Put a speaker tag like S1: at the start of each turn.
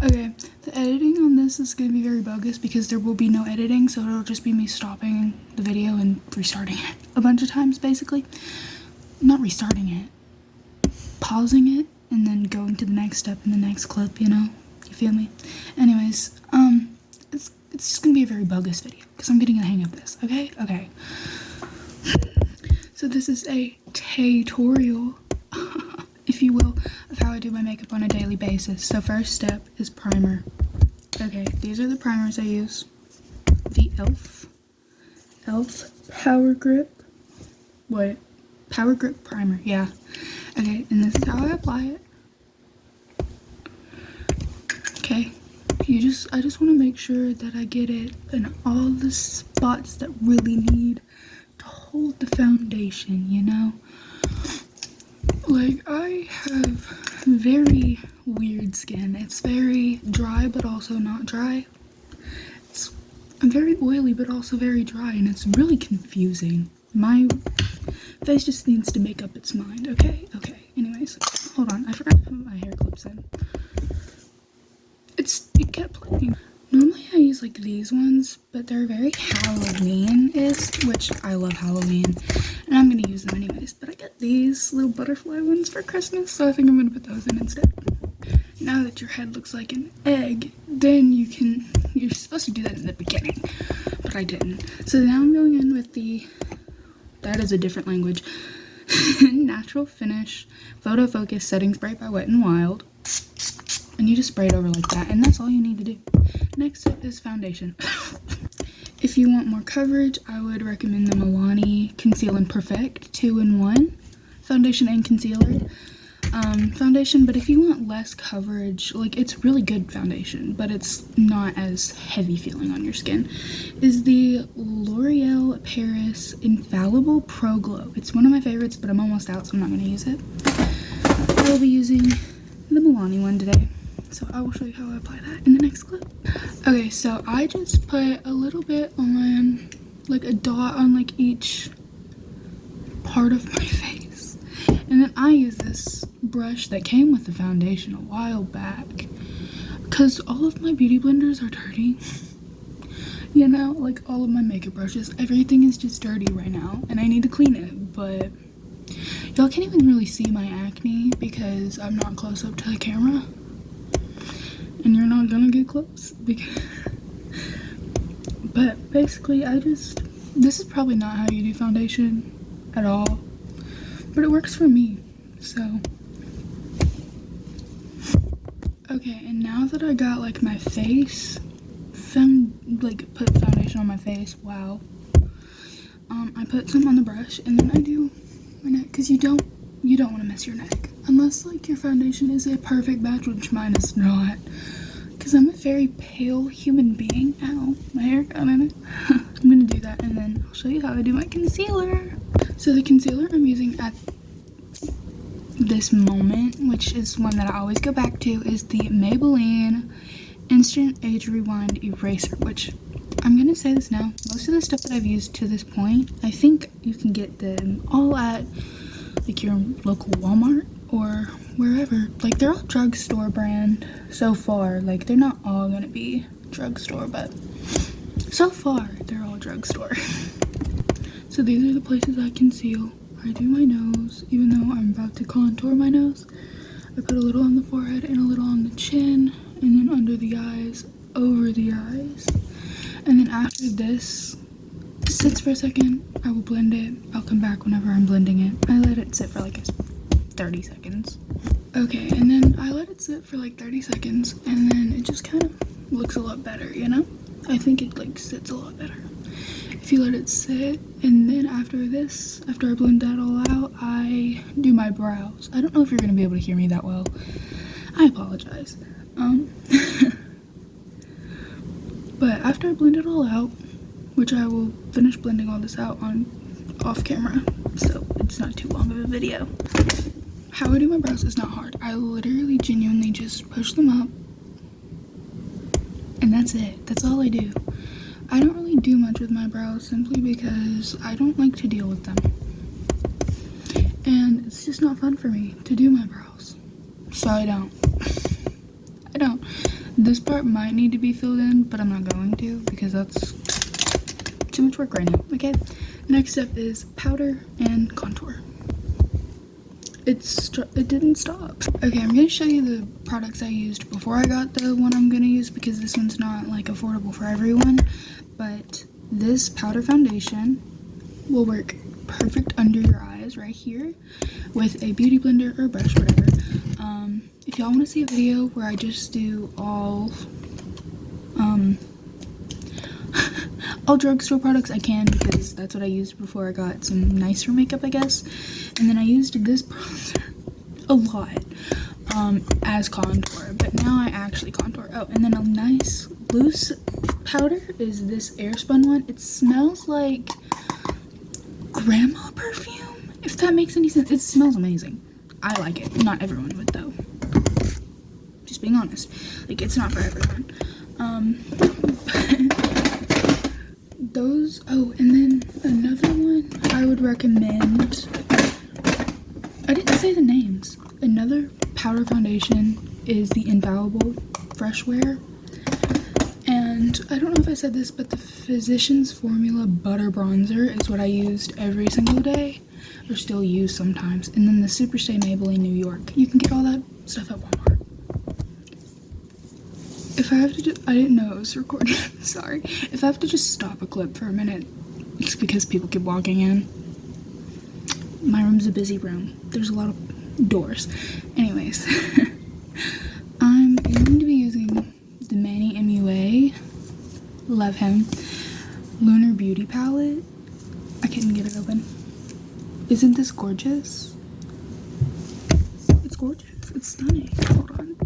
S1: Okay, the editing on this is going to be very bogus because there will be no editing, so it'll just be me stopping the video and restarting it a bunch of times, basically. Not restarting it, pausing it, and then going to the next step in the next clip, you know? You feel me? Anyways, it's just going to be a very bogus video because I'm getting the hang of this, okay? Okay. So this is a tutorial, if you will, of how I do my makeup on a daily basis. So first step is primer. Okay, these are the primers I use. The e.l.f. Power Grip. What? Power Grip Primer, yeah. Okay, and this is how I apply it. Okay, I just want to make sure that I get it in all the spots that really need to hold the foundation, you know? Like, I have very weird skin. It's very dry, but also not dry. I'm very oily, but also very dry, and it's really confusing. My face just needs to make up its mind, okay? Okay, anyways, hold on. I forgot to put my hair clips in. It kept playing. Normally I use like these ones, but they're very Halloween-ish, which I love Halloween, and I'm gonna use them anyways. But I got these little butterfly ones for Christmas, so I think I'm gonna put those in instead. Now that your head looks like an egg, then you're supposed to do that in the beginning, but I didn't. So now I'm going in with that is a different language, Natural Finish Photo Focus Setting Spray by Wet n Wild. And you just spray it over like that, and that's all you need to do. Next up is foundation. If you want more coverage, I would recommend the Milani Conceal and Perfect 2-in-1 foundation and concealer. Foundation, but if you want less coverage, like, it's really good foundation, but it's not as heavy feeling on your skin, is the L'Oreal Paris Infallible Pro Glow. It's one of my favorites, but I'm almost out, so I'm not going to use it. I will be using the Milani one today. So I will show you how I apply that in the next clip. Okay, so I just put a little bit on, like a dot on like each part of my face. And then I use this brush that came with the foundation a while back, because all of my beauty blenders are dirty. You know, like all of my makeup brushes, everything is just dirty right now, and I need to clean it, but y'all can't even really see my acne because I'm not close up to the camera. And you're not gonna get close because but basically this is probably not how you do foundation at all, but it works for me. So okay, and now that I got like my face put foundation on my face, wow, I put some on the brush, and then I do my neck, because you don't want to mess your neck unless like your foundation is a perfect match, which mine is not, because I'm a very pale human being. Ow, my hair got in it. I'm gonna do that, and then I'll show you how I do my concealer. So the concealer I'm using at this moment, which is one that I always go back to, is the Maybelline Instant Age Rewind Eraser, which I'm gonna say this now, most of the stuff that I've used to this point, I think you can get them all at like your local Walmart or wherever. Like, they're all drugstore brand so far. Like, they're not all gonna be drugstore, but so far they're all drugstore. So these are the places I conceal. I do my nose, even though I'm about to contour my nose. I put a little on the forehead and a little on the chin, and then under the eyes, over the eyes. And then after this sits for a second, I will blend it. I'll come back whenever I'm blending it. I let it sit for like 30 seconds. Okay, and then I let it sit for like 30 seconds, and then it just kind of looks a lot better, you know? I think it like sits a lot better if you let it sit. And then after I blend that all out, I do my brows. I don't know if you're gonna be able to hear me that well. I apologize. But after I blend it all out, which I will finish blending all this out off camera, so it's not too long of a video. How I do my brows is not hard. I literally genuinely just push them up, and that's it. That's all I do. I don't really do much with my brows simply because I don't like to deal with them. And it's just not fun for me to do my brows. So I don't. This part might need to be filled in, but I'm not going to because that's too much work right now. Okay, next step is powder and contour. It didn't stop. Okay, I'm gonna show you the products I used before I got the one I'm gonna use because this one's not like affordable for everyone. But this powder foundation will work perfect under your eyes right here with a beauty blender or brush, whatever. If y'all want to see a video where I just do all drugstore products, I can, because that's what I used before I got some nicer makeup, I guess. And then I used this bronzer a lot as contour, but now I actually contour. Oh, and then a nice loose powder is this Airspun one. It smells like grandma perfume, if that makes any sense. It smells amazing. I like it. Not everyone would, though. Just being honest. Like, it's not for everyone. Those, oh, and then another one I would recommend, I didn't say the names. Another powder foundation is the Infallible Fresh Wear. And I don't know if I said this, but the Physicians Formula Butter Bronzer is what I used every single day, or still use sometimes. And then the Superstay Maybelline New York. You can get all that stuff at Walmart. If I have to I didn't know it was recording, sorry. If I have to just stop a clip for a minute, it's because people keep walking in. My room's a busy room. There's a lot of doors. Anyways, I'm going to be using the Manny MUA, love him, Lunar Beauty Palette. I couldn't get it open. Isn't this gorgeous? It's gorgeous. It's stunning. Hold on.